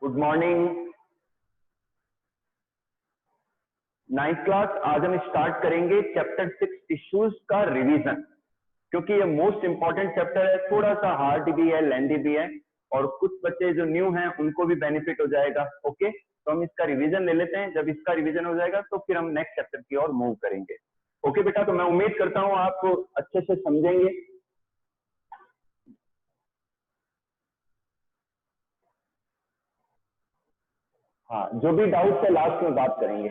Good morning. Ninth class, आज हम start करेंगे चैप्टर 6 टिश्यूज का रिवीजन, क्योंकि ये मोस्ट इंपॉर्टेंट चैप्टर है। थोड़ा सा हार्ड भी है, लेंदी भी है, और कुछ बच्चे जो न्यू हैं उनको भी बेनिफिट हो जाएगा। ओके, तो हम इसका रिवीजन ले लेते हैं। जब इसका रिवीजन हो जाएगा तो फिर हम नेक्स्ट चैप्टर की ओर मूव करेंगे। ओके बेटा, तो मैं उम्मीद करता हूँ आप अच्छे से समझेंगे। हाँ, जो भी डाउट है लास्ट में बात करेंगे।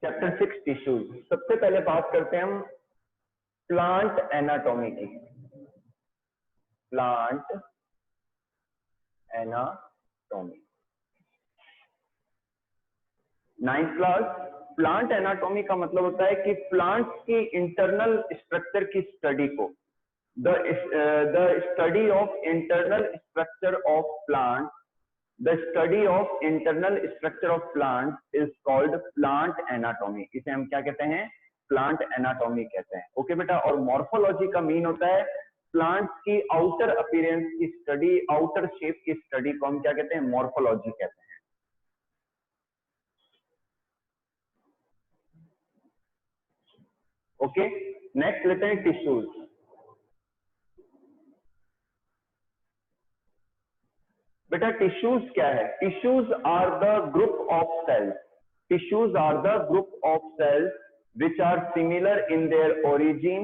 Chapter 6 tissues. सबसे पहले बात करते हैं हम प्लांट एनाटॉमी की। Plant anatomy, ninth class. Plant anatomy का मतलब होता है कि प्लांट्स की इंटरनल स्ट्रक्चर की स्टडी को, the study of internal structure of plant, the study of internal structure of plant is called plant anatomy. इसे हम क्या कहते हैं? प्लांट एनाटॉमी कहते हैं। ओके बेटा, और मॉर्फोलॉजी का मीन होता है प्लांट्स की आउटर अपीयरेंस की स्टडी, आउटर शेप की स्टडी को हम क्या कहते हैं? मॉर्फोलॉजी कहते हैं। ओके, नेक्स्ट लेते हैं टिश्यूज। बेटा टिश्यूज क्या है? Tissues are the group of cells, tissues are the group of cells which are similar in their origin,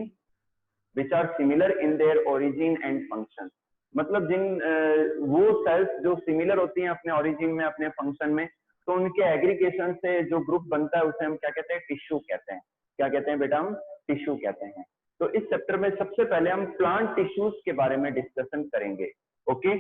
which are similar in their origin and function। मतलब जिन वो sales जो similar होती हैं अपने ओरिजिन में, अपने फंक्शन में, तो उनके एग्रीगेशन से जो ग्रुप बनता है उसे हम क्या कहते हैं? टिश्यू कहते हैं। क्या कहते हैं बेटा? हम टिश्यू कहते हैं। तो इस चैप्टर में सबसे पहले हम प्लांट टिश्यूज के बारे में डिस्कशन करेंगे। Okay,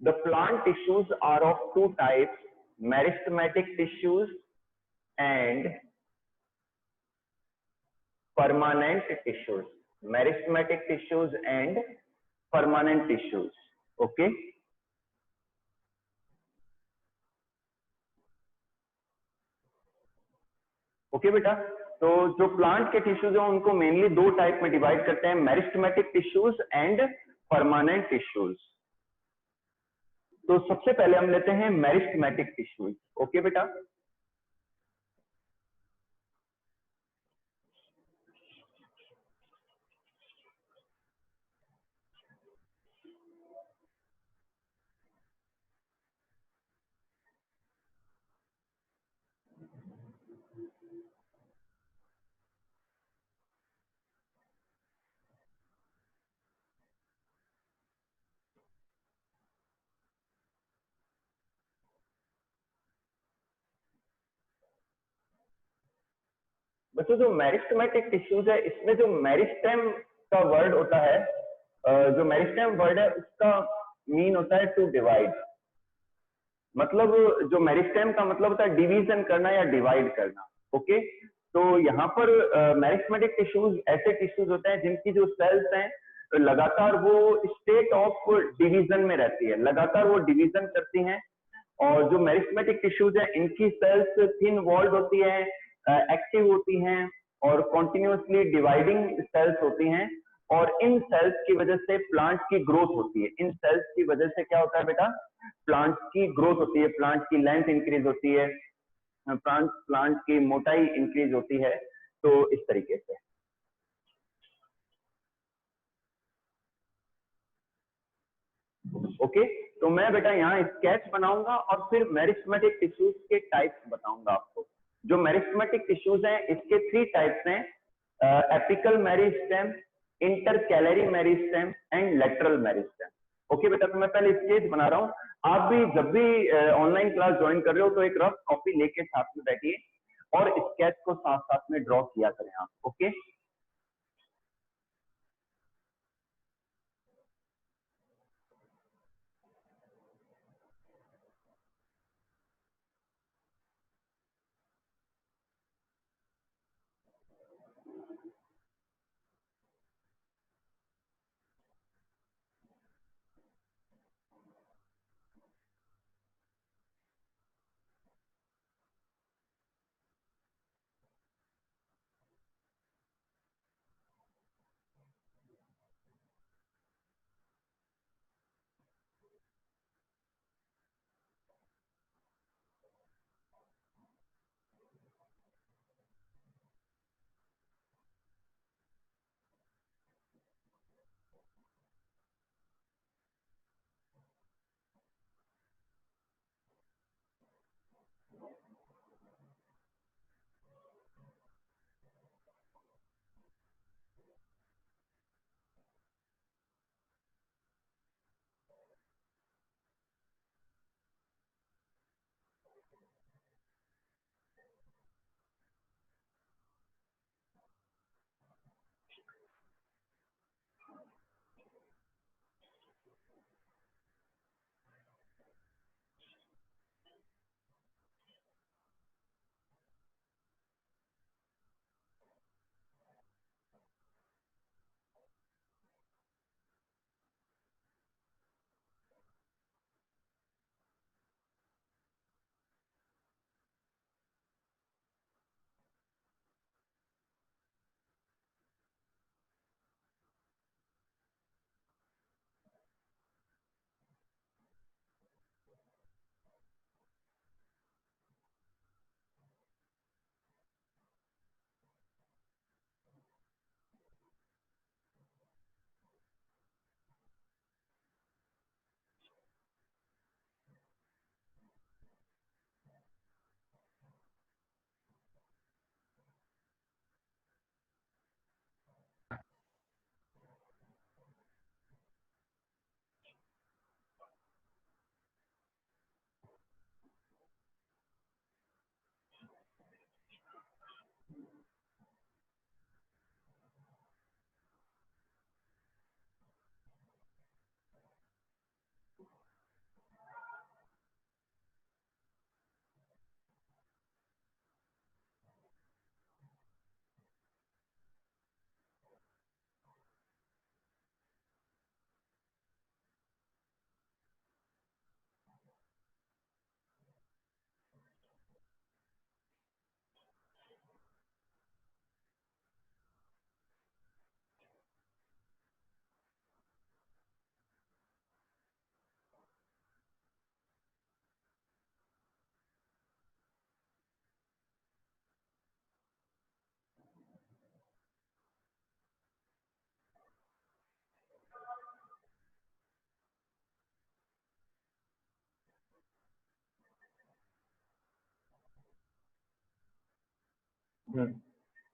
the plant tissues are of two types, meristematic tissues and permanent tissues। meristematic tissues and permanent tissues। okay, okay बेटा, तो जो प्लांट के टिश्यूज हैं उनको मेनली दो टाइप में डिवाइड करते हैं, meristematic tissues and permanent tissues. तो सबसे पहले हम लेते हैं मेरिस्टेमेटिक टिश्यूज। ओके बेटा, बच्चों जो मेरिस्टेमेटिक टिश्यूज है इसमें जो मेरिस्टेम का वर्ड होता है, जो मेरिस्टेम वर्ड है उसका मीन होता है टू डिवाइड। मतलब जो मेरिस्टेम का मतलब होता है डिवीजन करना या डिवाइड करना। ओके, तो यहाँ पर मेरिस्टेमेटिक टिश्यूज ऐसे टिश्यूज होते हैं जिनकी जो सेल्स हैं लगातार वो स्टेट ऑफ डिवीजन में रहती है, लगातार वो डिवीजन करती हैं। और जो मेरिस्टेमेटिक टिश्यूज है इनकी सेल्स थिन वॉल्ड होती है, एक्टिव होती हैं और कॉन्टिन्यूसली डिवाइडिंग सेल्स होती हैं। और इन सेल्स की वजह से प्लांट की ग्रोथ होती है। इन सेल्स की वजह से क्या होता है बेटा? प्लांट की ग्रोथ होती है, प्लांट की लेंथ इंक्रीज होती है, प्लांट की मोटाई इंक्रीज होती है। तो इस तरीके से ओके, तो मैं बेटा यहाँ स्केच बनाऊंगा और फिर मेरिस्टेमेटिक टिश्यूज के टाइप्स बताऊंगा आपको। जो मेरिस्टेमेटिक टिश्यूज हैं इसके 3 टाइप्स हैं, apical meristem, intercalary meristem and lateral meristem. Okay बेटा, तो मैं पहले स्केच बना रहा हूँ, आप भी जब भी ऑनलाइन क्लास ज्वाइन कर रहे हो तो एक रफ कॉपी लेके साथ में बैठिए और स्केच को साथ साथ में ड्रॉ किया करें आप। ओके,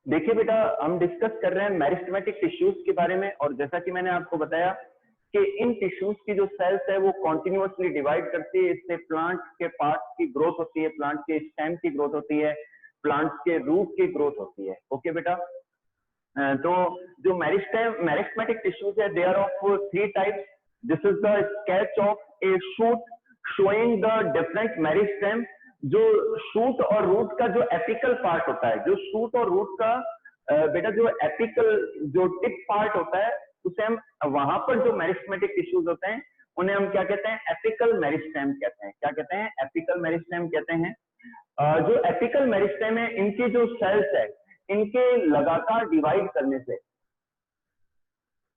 देखिए बेटा, हम डिस्कस कर रहे हैं मेरिस्टेमेटिक टिश्यूज के बारे में, और जैसा कि मैंने आपको बताया कि इन टिश्यूज की जो सेल्स है वो कॉन्टिन्यूअसली डिवाइड करती है, इससे प्लांट के पार्ट की ग्रोथ होती है, प्लांट के स्टेम की ग्रोथ होती है, प्लांट्स के रूट की ग्रोथ होती है। ओके बेटा, तो जो मेरिस्टेमेटिक टिश्यूज है they are of 3 types. This is the sketch of a shoot showing the different meristem. जो शूट और रूट का जो एपिकल पार्ट होता है, जो शूट और रूट का बेटा जो एपिकल जो टिप पार्ट होता है, उसे हम वहां पर जो मेरिस्टेमेटिक टिश्यूज होते हैं उन्हें हम क्या कहते हैं, एपिकल मेरिस्टेम कहते हैं। क्या कहते हैं, एपिकल मेरिस्टेम कहते हैं। जो एपिकल मेरिस्टेम है, इनकी जो सेल्स है, इनके लगातार डिवाइड करने से,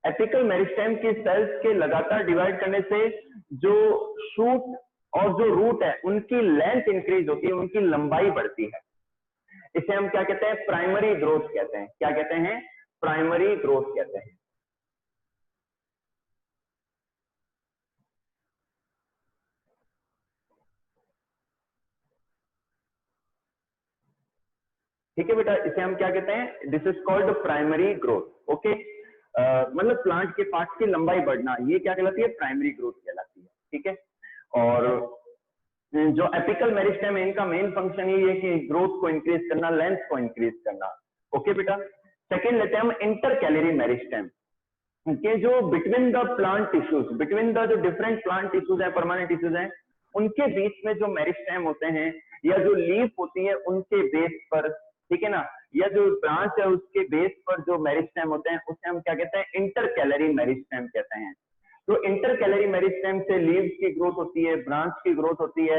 एपिकल मेरिस्टेम की सेल्स के लगातार डिवाइड करने से जो शूट और जो रूट है उनकी लेंथ इंक्रीज होती है, उनकी लंबाई बढ़ती है। इसे हम क्या कहते हैं, प्राइमरी ग्रोथ कहते हैं। क्या कहते हैं, प्राइमरी ग्रोथ कहते हैं। ठीक है बेटा, इसे हम क्या कहते हैं, this is called primary growth. Okay, मतलब प्लांट के पार्ट की लंबाई बढ़ना, ये क्या कहलाती है, प्राइमरी ग्रोथ कहलाती है। ठीक है, और जो एपिकल मेरिस्टेम है इनका मेन फंक्शन ये है कि ग्रोथ को इंक्रीज करना, लेंथ को इंक्रीज करना। ओके बेटा, सेकेंड लेते हैं हम इंटर कैलरी मेरिस्टेम, के जो between the plant tissues, between the जो डिफरेंट प्लांट टिश्यूज है, परमानेंट टिश्यूज हैं, उनके बीच में जो मेरिस्टेम होते हैं या जो लीफ होती है उनके बेस पर, ठीक है ना, या जो ब्रांच है उसके बेस पर जो मेरिस्टेम होते हैं उसे हम क्या कहते हैं, इंटर कैलरी मेरिस्टेम कहते हैं। तो इंटर कैलरी मेरिस्टेम से लीव्स की ग्रोथ होती है, ब्रांच की ग्रोथ होती है,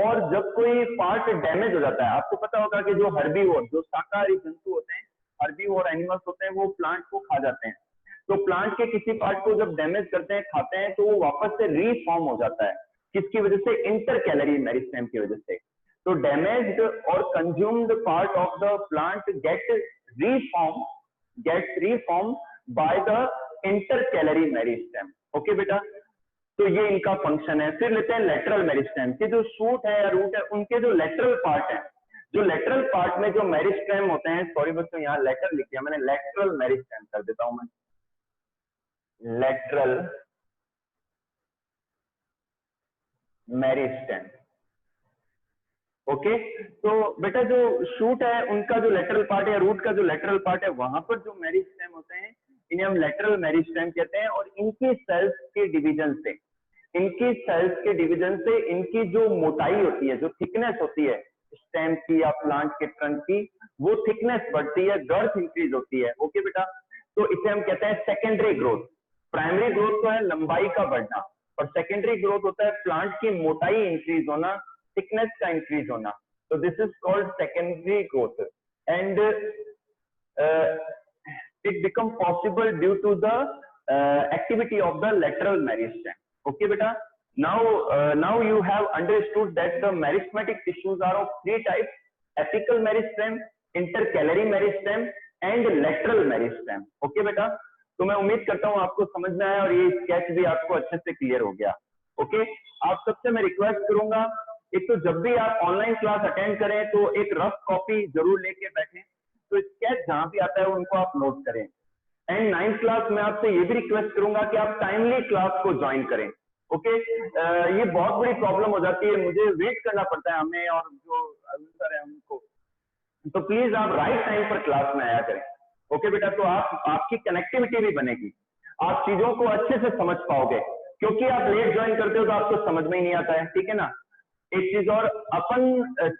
और जब कोई पार्ट डैमेज हो जाता है, आपको पता होगा कि जो हर्बीवोर, जो शाकाहारी जंतु होते हैं, हर्बीवोर एनिमल्स होते हैं, वो प्लांट को खा जाते हैं। तो प्लांट के किसी पार्ट को जब डैमेज करते हैं, खाते हैं, तो वो वापस से रीफॉर्म हो जाता है, किसकी वजह से, इंटर कैलरी मेरिस्टेम की वजह से। तो डैमेज्ड और consumed part of the plant gets reform by the intercalary meristem. Okay बेटा, तो ये इनका फंक्शन है। फिर लेते हैं लेटरल मेरिस्टेम, के जो शूट है या रूट है उनके जो लेटरल पार्ट है, जो लेटरल पार्ट में जो मेरिस्टेम होते हैं, सॉरी बच्चों यहाँ लेटर लिख दिया मैंने, लेटरल मेरिस्टेम कर देता हूं मैं, लेटरल मेरिस्टेम। ओके, तो बेटा जो शूट है उनका जो लेटरल पार्ट है, रूट का जो लेटरल पार्ट है, वहां पर जो मेरिस्टेम होते हैं इन्हें हम लेटरल मेरिस्टेम कहते हैं। और इनकी सेल्स के डिवीजन से, इनकी जो मोटाई होती है, जो थिकनेस होती है स्टेम की या प्लांट के ट्रंक की, वो थिकनेस बढ़ती है, गर्थ इंक्रीज होती है। ओके बेटा, तो इसे हम कहते हैं सेकेंडरी ग्रोथ। प्राइमरी ग्रोथ तो है लंबाई का बढ़ना, और सेकेंडरी ग्रोथ होता है प्लांट की मोटाई इंक्रीज होना, थिकनेस का इंक्रीज होना। तो this is called secondary growth, and it become possible due to the activity of the lateral meristem. Okay beta, now you have understood that the meristematic tissues are of three types: apical meristem, intercalary meristem and lateral meristem. Okay beta, तो मैं उम्मीद करता हूं आपको समझ में आया और ये स्केच भी आपको अच्छे से क्लियर हो गया। ओके, आप सबसे मैं रिक्वेस्ट करूंगा, एक तो जब भी आप ऑनलाइन क्लास अटेंड करें तो एक रफ कॉपी जरूर लेके बैठें, तो स्केच जहां भी आता है उनको आप नोट करें। एंड 9th क्लास में आपसे ये भी रिक्वेस्ट करूंगा कि आप टाइमली क्लास को ज्वाइन करें। ओके, ये बहुत बड़ी प्रॉब्लम हो जाती है, मुझे वेट करना पड़ता है हमें और जो अरुण सर है उनको, तो प्लीज आप राइट टाइम पर क्लास में आया करें। ओके बेटा, तो आपकी कनेक्टिविटी भी बनेगी, आप चीजों को अच्छे से समझ पाओगे, क्योंकि आप लेट ज्वाइन करते हो तो आपको समझ में ही नहीं आता है। ठीक है ना, एक चीज और, अपन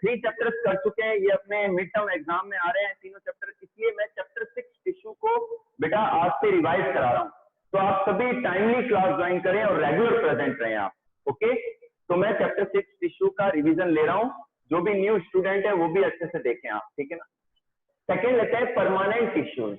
3 चैप्टर्स कर चुके हैं, ये अपने मिड टर्म एग्जाम में आ रहे हैं तीनों चैप्टर, इसलिए मैं चैप्टर 6 टिश्यू को बेटा आज से रिवाइज करा रहा हूं। तो आप सभी टाइमली क्लास ज्वाइन करें और रेगुलर प्रेजेंट रहें आप। ओके, तो मैं चैप्टर 6 टिश्यू का रिवीजन ले रहा हूं, जो भी न्यू स्टूडेंट है वो भी अच्छे से देखें आप। ठीक है ना, सेकेंड लेते हैं परमानेंट टिश्यूज।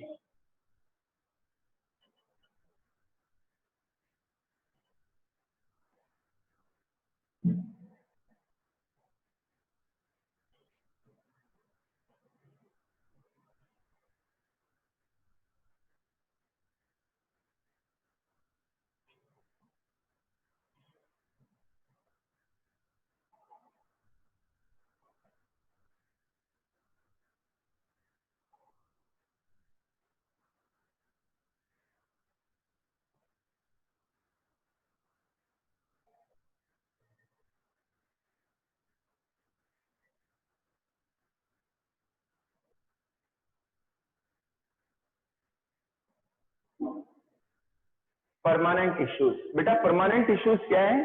परमानेंट टिश्यूज, बेटा परमानेंट टिश्यूज क्या है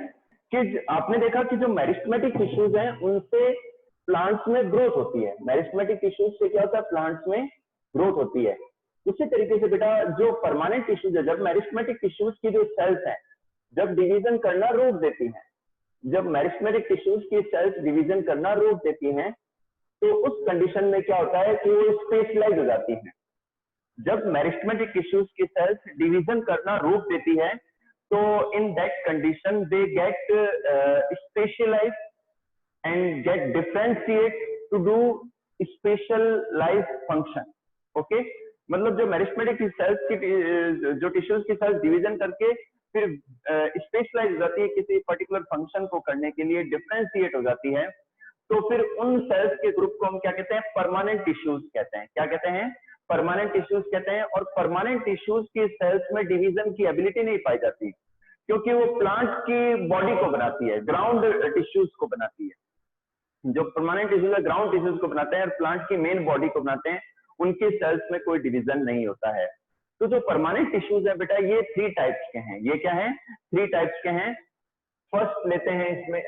कि आपने देखा कि जो मेरिस्टेमेटिक टिश्यूज हैं उनसे प्लांट्स में ग्रोथ होती है, मेरिस्टेमेटिक टिश्यूज से क्या होता है, प्लांट्स में ग्रोथ होती है। उसी तरीके से बेटा जो परमानेंट टिश्यूज है, जब मेरिस्टेमेटिक टिश्यूज की जो सेल्स हैं जब डिवीजन करना रोक देती हैं, जब मेरिस्टेमेटिक टिश्यूज की सेल्स डिवीजन करना रोक देती हैं, तो उस कंडीशन में क्या होता है कि वो स्पेशलाइज हो जाती हैं। जब मेरिस्टेमेटिक टिश्यूज की सेल्स डिवीजन करना रोक देती है, तो in that condition they get specialise and get differentiate to do specialise function. Okay, मतलब जो मेरिस्टेमेटिक सेल्स की जो टिश्यूज की सेल्स डिवीजन करके फिर स्पेशलाइज हो जाती है किसी पर्टिकुलर फंक्शन को करने के लिए, डिफरेंशिएट हो जाती है, तो फिर उन सेल्स के ग्रुप को हम क्या कहते हैं, परमानेंट टिश्यूज कहते हैं। क्या कहते हैं, परमानेंट टिश्यूज कहते हैं। और परमानेंट टिश्यूज की सेल्स में डिवीजन की एबिलिटी नहीं पाई जाती, क्योंकि वो प्लांट की बॉडी को बनाती है, ग्राउंड टिश्यूज को बनाती है। जो परमानेंट टिश्यूज है ग्राउंड टिश्यूज को बनाते हैं और प्लांट की मेन बॉडी को बनाते हैं, उनके सेल्स में कोई डिवीजन नहीं होता है। तो जो परमानेंट टिश्यूज है बेटा, ये 3 टाइप्स के हैं। ये क्या है, 3 टाइप्स के हैं। फर्स्ट लेते हैं इसमें,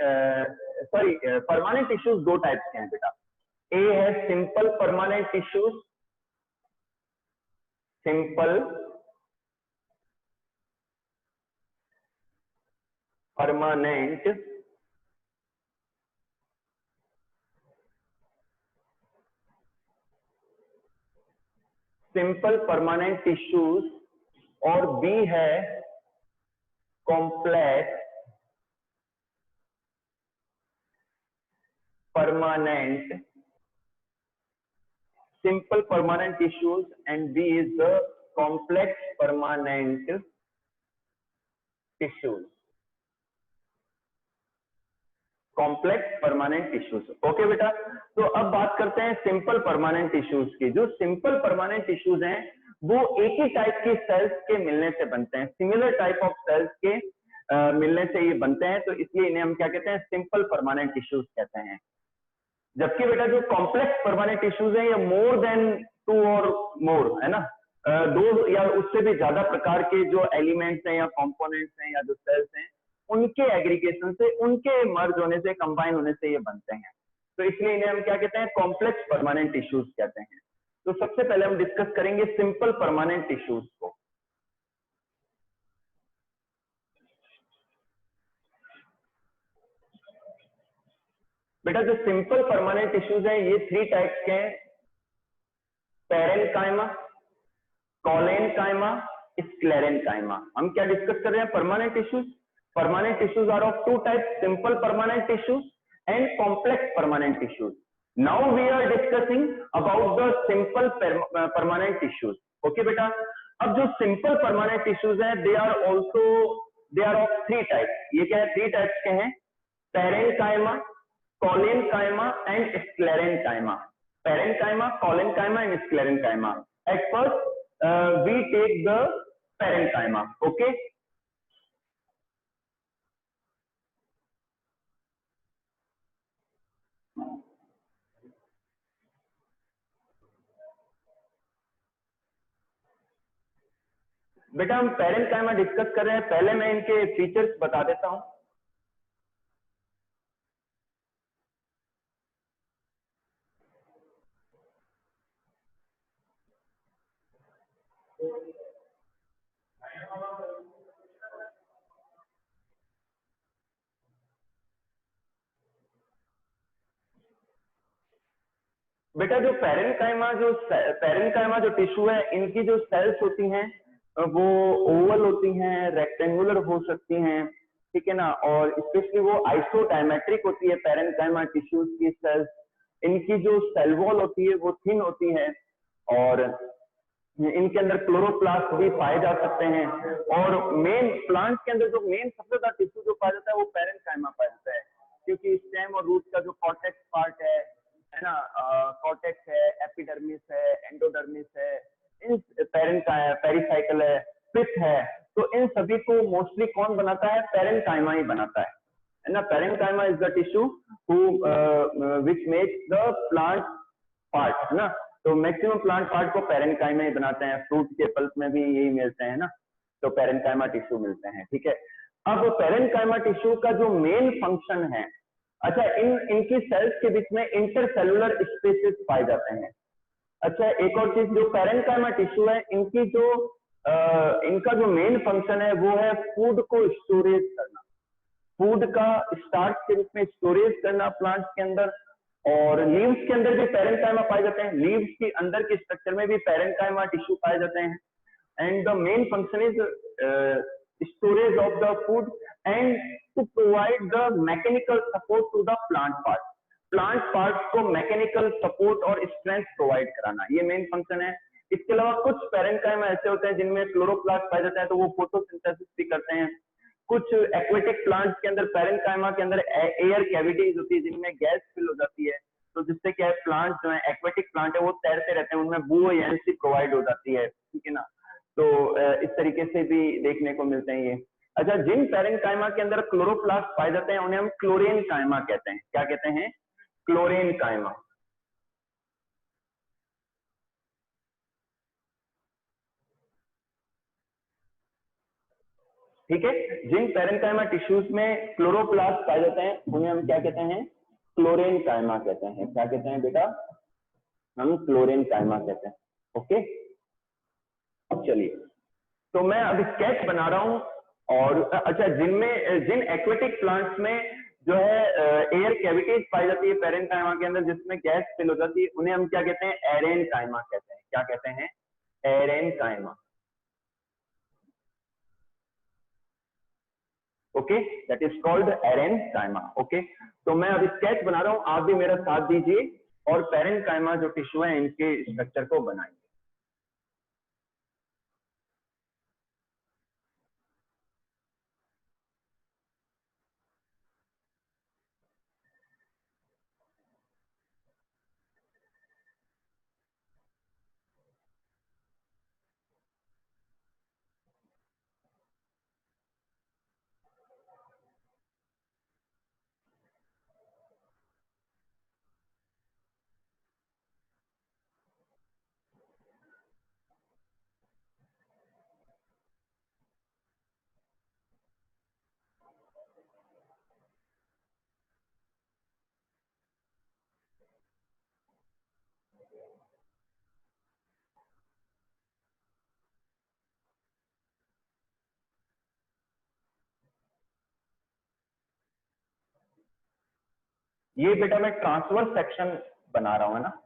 सॉरी, परमानेंट टिश्यूज 2 टाइप्स के हैं बेटा। ए है simple permanent tissues, simple permanent tissues, और बी है complex permanent, simple permanent tissues, and B is the complex permanent tissues, complex permanent tissues. Okay बेटा, तो अब बात करते हैं सिंपल परमानेंट टिश्यूज की। जो सिंपल परमानेंट टिश्यूज हैं वो एक ही टाइप की सेल्स के मिलने से बनते हैं, सिमिलर टाइप ऑफ सेल्स के मिलने से ये बनते हैं, तो इसलिए इन्हें हम क्या कहते हैं, सिंपल परमानेंट टिश्यूज कहते हैं। जबकि बेटा जो कॉम्प्लेक्स परमानेंट टिश्यूज हैं, ये मोर देन 2 और मोर, है ना, 2 या उससे भी ज्यादा प्रकार के जो एलिमेंट्स हैं या कंपोनेंट्स हैं या जो सेल्स हैं, उनके एग्रीगेशन से, उनके मर्ज होने से, कंबाइन होने से ये बनते हैं। तो इसलिए इन्हें हम क्या कहते हैं, कॉम्प्लेक्स परमानेंट टिश्यूज कहते हैं। तो सबसे पहले हम डिस्कस करेंगे सिंपल परमानेंट टिश्यूज को। बेटा जो सिंपल परमानेंट टिश्यूज हैं ये 3 टाइप्स के हैं, पैरेन्काइमा, कोलेन्काइमा, स्क्लेरेन्काइमा। हम क्या डिस्कस कर रहे हैं, permanent tissues. Permanent tissues are of 2 types, simple permanent tissues and complex permanent tissues. Now we are discussing about the simple permanent tissues. Okay बेटा, अब जो सिंपल परमानेंट टिश्यूज हैं दे are of 3 types. ये क्या है, 3 टाइप्स के हैं, parenchyma, collenchyma and sclerenchyma. Parenchyma, collenchyma and sclerenchyma. At first, we take the parenchyma. Okay. बेटा हम पैरेन्काइमा डिस्कस कर रहे हैं, पहले मैं इनके फीचर्स बता देता हूं। बेटा जो पैरेन्काइमा जो टिश्यू है, इनकी जो सेल्स होती हैं वो ओवल होती हैं, रेक्टेंगुलर हो सकती हैं, ठीक है ना, और स्पेशली वो आइसोडायमेट्रिक होती है पैरेन्काइमा टिश्यूज की सेल्स। इनकी जो सेल वॉल होती है वो थिन होती है, और इनके अंदर क्लोरोप्लास्ट भी पाए जा सकते हैं। और मेन प्लांट के अंदर जो मेन सबसे ज्यादा टिश्यू जो पाया जाता है वो पैरेन्काइमा पाया जाता है, क्योंकि स्टेम और रूट का जो कॉर्टेक्स पार्ट है ना, कॉर्टेक्स है, एपिडर्मिस है, एंडोडर्मिस है, इन पेरिसाइकल है, पिथ है, तो इन सभी को मोस्टली कौन बनाता है, पैरेन्काइमा ही बनाता है ना। Parenchyma is the tissue which makes the plant part, है ना। तो मैक्सिमम प्लांट पार्ट को पैरेन्काइमा ही बनाते हैं, फ्रूट के पल्प में भी यही मिलते हैं ना, तो पैरेन्काइमा टिश्यू मिलते हैं, ठीक है। अब पैरेन्काइमा टिश्यू का जो मेन फंक्शन है, अच्छा, इनकी सेल्स के बीच में इंटरसेलुलर स्पेसेस पाए जाते हैं। अच्छा, एक और चीज, जो पैरेन्काइमा टिश्यू है, इनका जो मेन फंक्शन है वो है फूड को स्टोरेज करना, फूड का स्टार्च के रूप में स्टोरेज करना प्लांट्स के अंदर। और लीव्स के अंदर भी पैरेन्काइमा पाए जाते हैं, लीव्स के अंदर के स्ट्रक्चर में भी पैरेन्काइमा टिश्यू पाए जाते हैं। And the main function is storage of the food and to provide the mechanical support to the plant part, plant parts को mechanical support और strength provide कराना, ये मेन फंक्शन है। इसके अलावा कुछ पैरेन्काइमा ऐसे होते हैं जिनमें क्लोरोप्लास्ट पाया जाता है, तो वो फोटोसिंथेसिस भी करते हैं, कुछ एक्वेटिक प्लांट्स के अंदर पैरेन्काइमा के अंदर एयर कैविटीज होती है जिनमें गैस फिल हो जाती है, तो जिससे क्या है प्लांट जो है एक्वेटिक प्लांट है वो तैरते रहते हैं, उनमें बुओयंसी प्रोवाइड हो जाती है, ठीक है ना। तो इस तरीके से भी देखने को मिलते हैं ये। अच्छा, जिन पैरेन्काइमा के अंदर क्लोरोप्लास्ट पाए जाते हैं उन्हें हम क्लोरेनकाइमा कहते हैं। क्या कहते हैं? क्लोरेनकाइमा। ठीक है, जिन पैरेन्काइमा टिश्यूज में क्लोरोप्लास्ट पाए जाते हैं उन्हें हम क्या कहते हैं? क्लोरेनकाइमा कहते हैं। क्या कहते हैं बेटा? हम क्लोरेनकाइमा कहते हैं। ओके, चलिए, तो मैं अब स्केच बना रहा हूं। और अच्छा, जिन एक्वेटिक प्लांट्स में जो है एयर कैविटीज पाई जाती है पैरेन्काइमा के अंदर जिसमें गैस फिल हो जाती है, उन्हें हम क्या कहते हैं? एरेनकाइमा कहते हैं। क्या कहते हैं? Aerenchyma. Okay, that is called aerenchyma. Okay, तो मैं अब स्केच बना रहा हूं, आप भी मेरा साथ दीजिए और पैरेन्काइमा जो टिश्यू है इनके स्ट्रक्चर को बनाएंगे। ये बेटा मैं ट्रांसवर्स सेक्शन बना रहा हूं, है ना।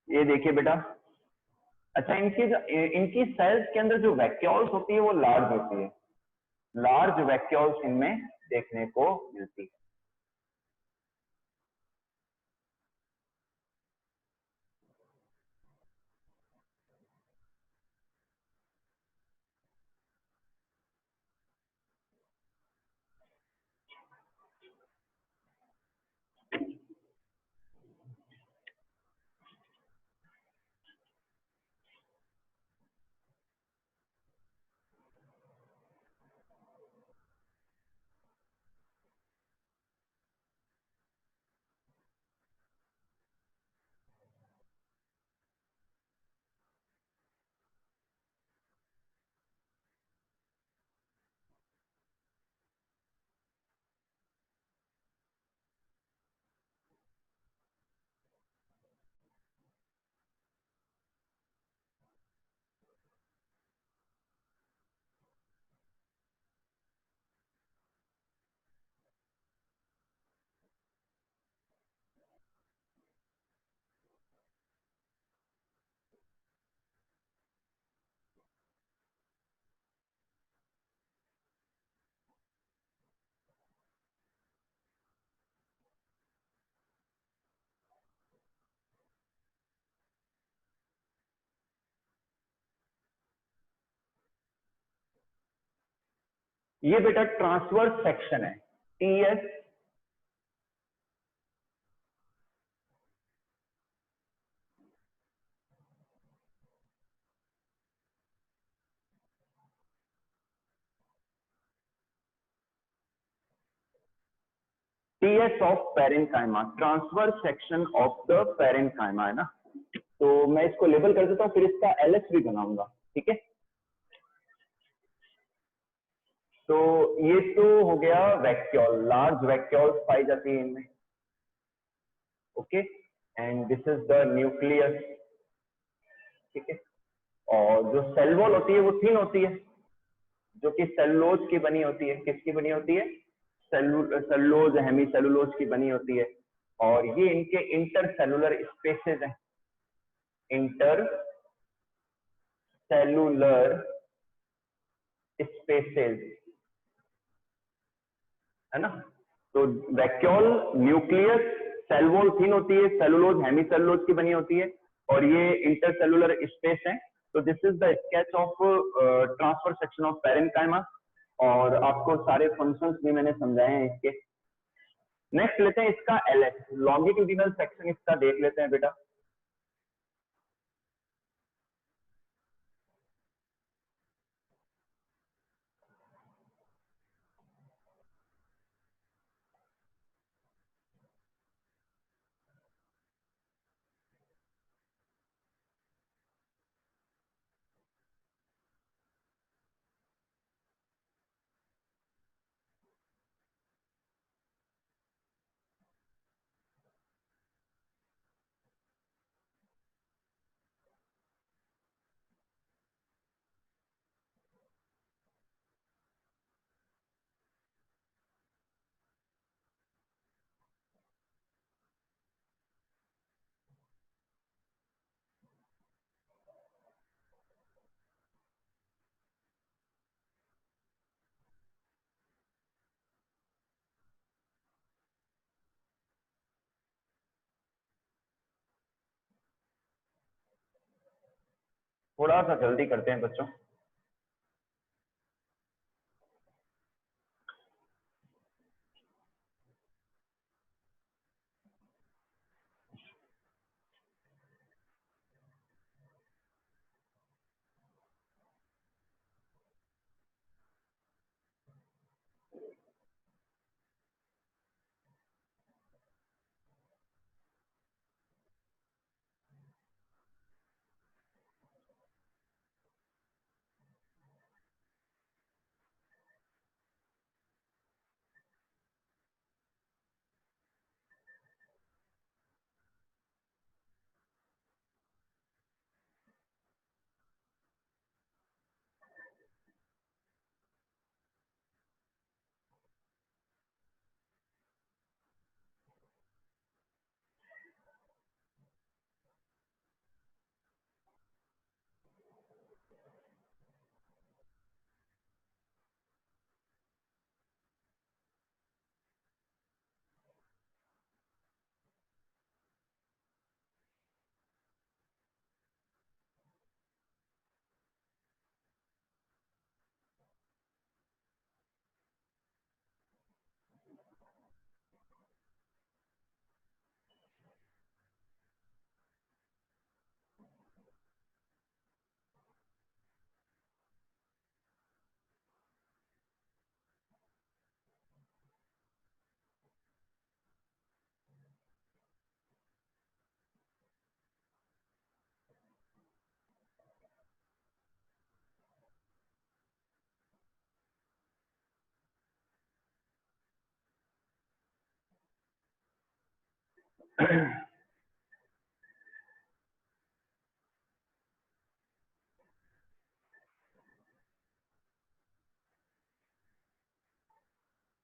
ये देखिए बेटा। अच्छा, इनकी सेल्स के अंदर जो वैक्यूल्स होती है वो लार्ज होती है, लार्ज वैक्यूल्स इनमें देखने को मिलती है। ये बेटा ट्रांसवर्स सेक्शन है, TS. TS of parenchyma, transfer section of the parenchyma, है ना। तो मैं इसको लेबल कर देता हूँ, फिर इसका एलएस भी बनाऊंगा, ठीक है। तो ये तो हो गया वैक्यूल, लार्ज वैक्यूल्स पाई जाती है इनमें, okay. And this is the nucleus, ठीक है। और जो सेल वॉल होती है वो थिन होती है, जो कि सेलुलोज की बनी होती है। किसकी बनी होती है? सेलुलोज, हेमी सेलुलोज की बनी होती है। और ये इनके इंटर सेलुलर स्पेसेस हैं, इंटर सेलुलर स्पेसेस, है ना। तो vacuole, nucleus, cell wall thin होती है, सेलुलोज हेमी सेलुलोज की बनी होती है, और ये इंटरसेलुलर स्पेस है। तो this is the sketch of transfer section of parenchyma. और आपको सारे फंक्शंस भी मैंने समझाए हैं इसके। नेक्स्ट लेते हैं इसका एलएस, लॉन्गिट्यूडिनल सेक्शन इसका देख लेते हैं बेटा। थोड़ा सा जल्दी करते हैं बच्चों।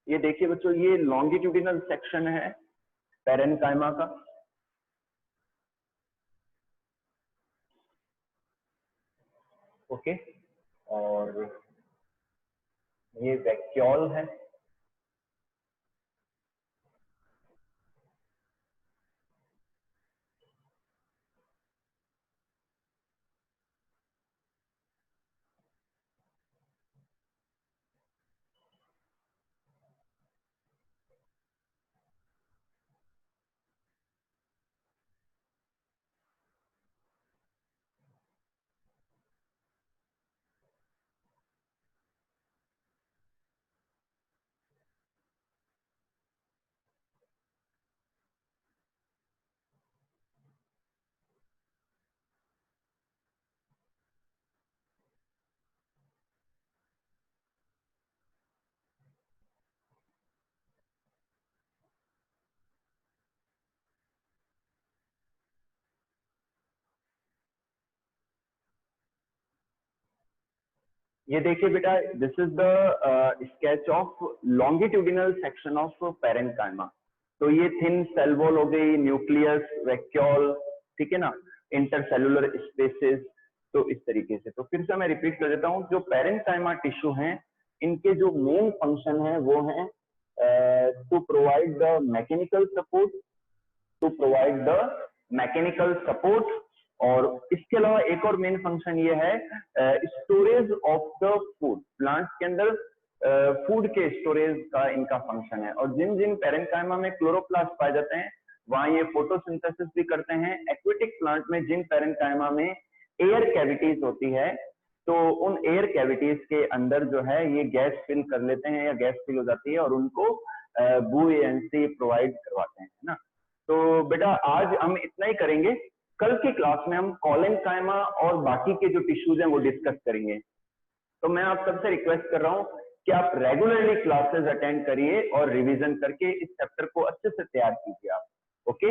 ये देखिए बच्चों, ये लॉन्गिट्यूडिनल सेक्शन है पेरेन्काइमा का, ओके। और ये वैक्यूल है, ये देखिए बेटा, this is the sketch of longitudinal section of parenchyma. तो ये थिन सेल वॉल हो गई, न्यूक्लियस, वैक्यूल, ठीक है ना, इंटरसेलुलर स्पेसेस। तो इस तरीके से, तो फिर से मैं रिपीट कर देता हूँ, जो पैरेन्काइमा टिश्यू हैं, इनके जो मेन फंक्शन है वो है to provide the mechanical support, और इसके अलावा एक और मेन फंक्शन ये है storage of the food. Plants के अंदर फूड के स्टोरेज का इनका फंक्शन है। और जिन जिन पैरेन्काइमा में क्लोरोप्लास्ट पाए जाते हैं वहां ये फोटोसिंथेसिस भी करते हैं। एक्वेटिक प्लांट में जिन पैरेन्काइमा में एयर कैविटीज होती है, तो उन एयर कैविटीज के अंदर जो है ये गैस फिल कर लेते हैं या गैस फिल हो जाती है और उनको बुओयंसी प्रोवाइड करवाते हैं ना। तो बेटा आज हम इतना ही करेंगे। कल की क्लास में हम कोलेनकाइमा और बाकी के जो टिश्यूज हैं वो डिस्कस करेंगे। तो मैं आप सबसे रिक्वेस्ट कर रहा हूं कि आप रेगुलरली क्लासेस अटेंड करिए और रिवीजन करके इस चैप्टर को अच्छे से तैयार कीजिए आप। ओके।